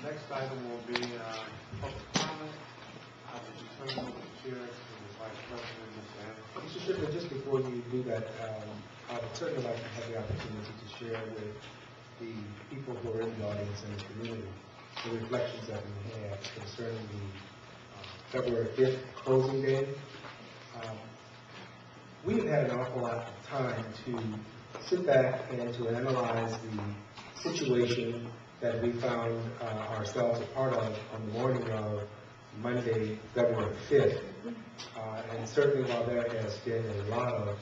Next item will be public comment. I will be turning over the chair to the Vice President, Mr. Anderson. Mr. Strickland, just before you do that, I would certainly like to have the opportunity to share with the people who are in the audience and the community the reflections that we had concerning the February 5th closing day. We have had an awful lot of time to sit back and to analyze the situation that we found ourselves a part of on the morning of Monday, February 5th. And certainly while there has been a lot of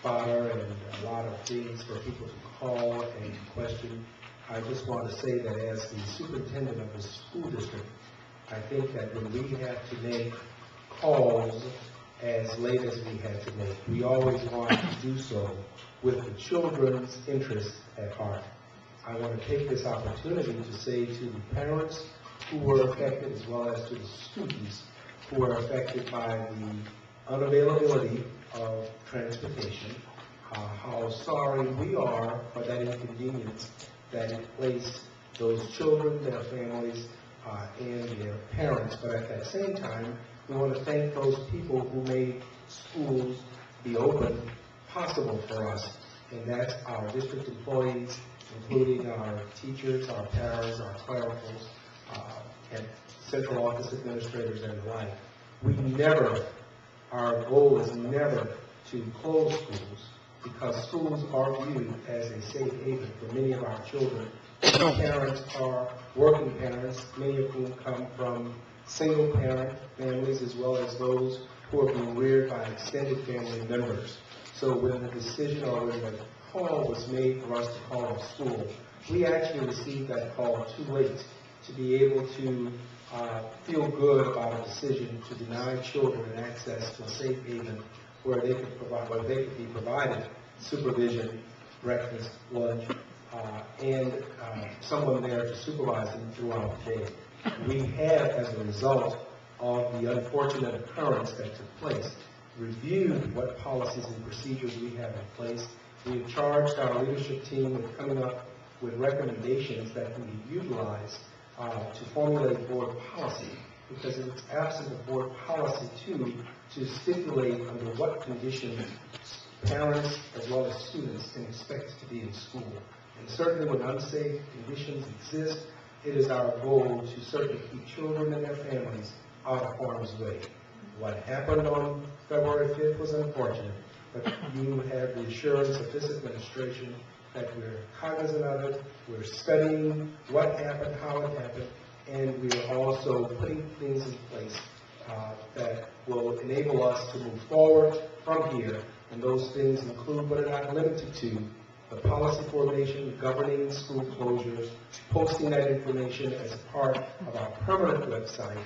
fodder and a lot of things for people to call and question, I just want to say that as the superintendent of the school district, I think that when we have to make calls as late as we had to make, we always want to do so with the children's interests at heart. I want to take this opportunity to say to the parents who were affected, as well as to the students who were affected by the unavailability of transportation, how sorry we are for that inconvenience that it placed those children, their families, and their parents. But at that same time, we want to thank those people who made schools be open possible for us. And that's our district employees, including our teachers, our paras, our clericals, and central office administrators and the like. Our goal is never to close schools, because schools are viewed as a safe haven for many of our children. Parents are working parents, many of whom come from single-parent families, as well as those who are being reared by extended family members. So when the decision or when the call was made for us to call a school, we actually received that call too late to be able to feel good about a decision to deny children access to a safe haven where they could be provided supervision, breakfast, lunch, and someone there to supervise them throughout the day. We have, as a result of the unfortunate occurrence that took place, reviewed what policies and procedures we have in place. We have charged our leadership team with coming up with recommendations that can be utilized to formulate board policy, because it's absent of board policy to stipulate under what conditions parents as well as students can expect to be in school. And certainly when unsafe conditions exist, it is our goal to certainly keep children and their families out of harm's way. What happened on February 5th was unfortunate, but you have the assurance of this administration that we're cognizant of it, we're studying what happened, how it happened, and we are also putting things in place that will enable us to move forward from here. And those things include, but are not limited to, the policy formation governing school closures, posting that information as a part of our permanent website,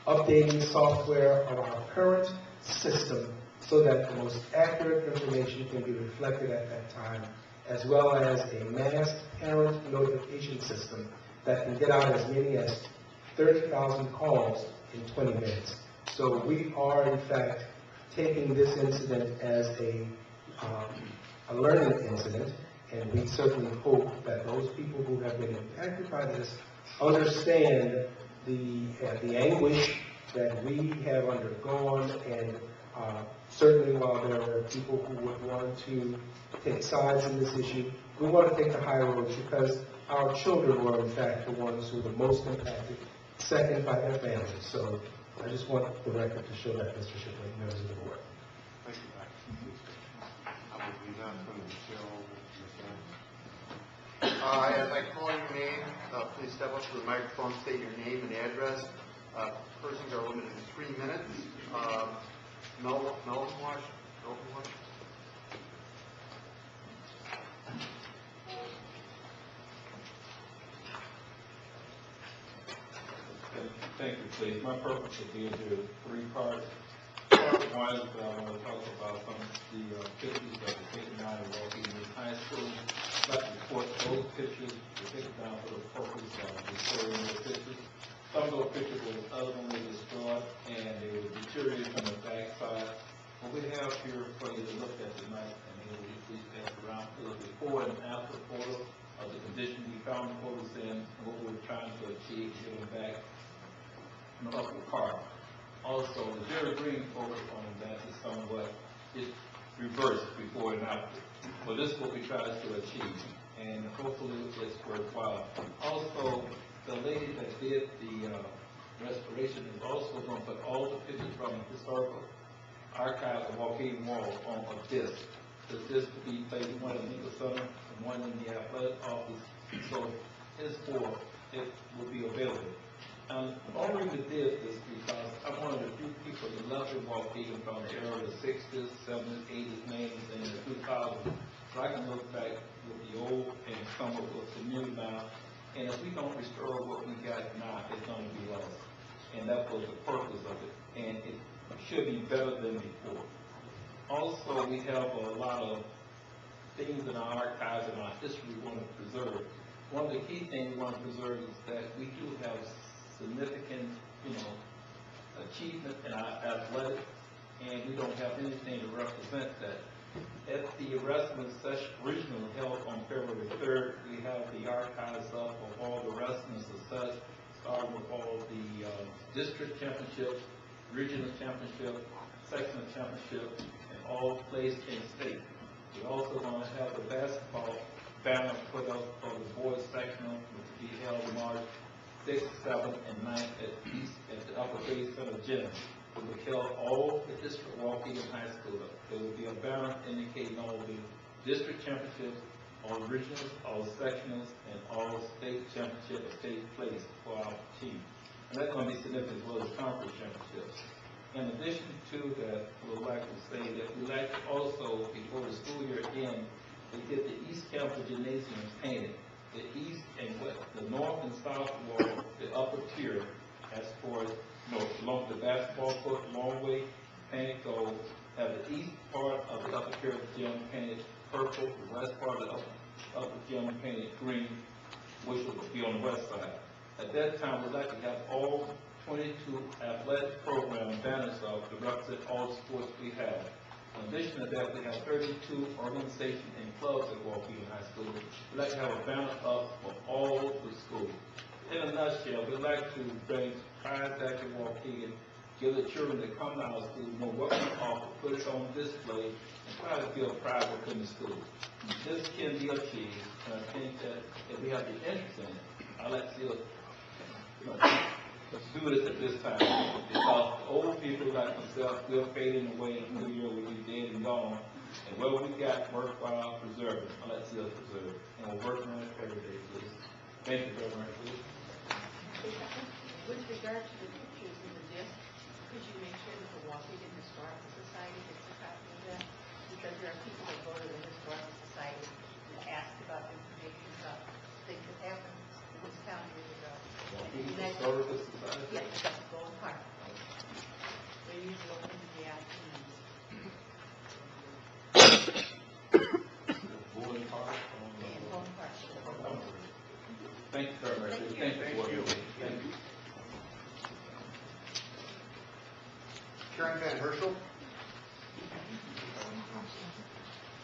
updating software of our current system so that the most accurate information can be reflected at that time, as well as a mass parent notification system that can get out as many as 30,000 calls in 20 minutes. So we are, in fact, taking this incident as a learning incident, and we certainly hope that those people who have been impacted by this understand the anguish that we have undergone, and certainly while there are people who would want to take sides in this issue, we want to take the high road, because our children were in fact the ones who were the most impacted, second by their families. So I just want the record to show that, Mr. Shipley, members of the board. Thank you, Dr. I will be now turning the chair over to Ms. Anderson. As I call your name, please step up to the microphone, state your name and address. Persons are limited to 3 minutes. Melvin Wash. Thank you, please. My purpose will be to do 3 parts. Part 1, I want to talk about some of the pictures that were taken down in Waukegan High School. I'd like to report those pictures were taken down for the purpose of restoring those pictures. Some of those pictures were utterly destroyed, and they were deteriorating from the backside. What we have here for you to look at tonight, and then we'll please pass it around, is a before and after photo of the condition we found the photos in, and what we were trying to achieve, given up the car. Also, the Jerry Green focus on that is somewhat, it's reversed before and after. But this is what we try to achieve, and hopefully it's worthwhile. Also, the lady that did the restoration is also going to put all the pictures from the historical archive of Waukegan Wall on a disc. The disc to be placed one in the legal center and one in the athletic office. So it will be available. Only we did this because I'm one of the few people that left in Waukegan from the era of the 60s, 70s, 80s, 90s, and the 2000s. So I can look back with the old and come up with the new now. And if we don't restore what we got now, it's going to be lost. And that was the purpose of it. And it should be better than before. Also, we have a lot of things in our archives and our history we want to preserve. One of the key things we want to preserve is that we do have significant, achievement in our athletics, and we don't have anything to represent that. At the wrestling session originally held on February 3rd, we have the archives up of all the wrestling success, starting with all the district championships, regional championship, sectional championship, and all placed in state. We're also going to have the basketball banner put up for the boys sectional, which will be held March 6th, 7th, and 9th at the Upper Bay Center Gym. It will kill all the district Waukegan High School. There will be a banner indicating all the district championships, all regionals, all sectionals, and all state championship or state place for our team. And that's going to be significant as well as conference championships. In addition to that, we would like to say that we like to also, before the school year ends, we get the East Campus Gymnasium painted. The east and west, the north and south wall, the upper tier, as far as along the basketball court, long way, painted gold, have the east part of the upper tier of the gym painted purple, the west part of the upper gym painted green, which will be on the west side. At that time, we'd like to have all 22 athletic program banners up to represent all the sports we have. In addition to that, we have 32 organizations and clubs at Waukegan High School. We'd like to have a banner up for all the schools. In a nutshell, we'd like to bring pride back in Waukegan, give the children that come to our school know what we offer, put it on display, and try to feel pride within the school. This can be achieved, and I think that if we have the interest in it, I'd like to see us let's do this at this time, because the old people like myself will fade in away in the new year will be dead and gone, and what we got worthwhile preserving. I'd like to see us preserve, and we're working on it every day, please. Thank you very much, please. With regard to the pictures in the disc, could you make sure that the Waukegan Historical Society gets a copy of that? Because there are people that go to the Historical Society and ask about information about things that happened in this town years ago. Historical Society? Yes, that's Gold Park. They're usually open in the afternoons. Board Park? And Gold Park. Thank you very much. Thank you. Karen Van Herschel.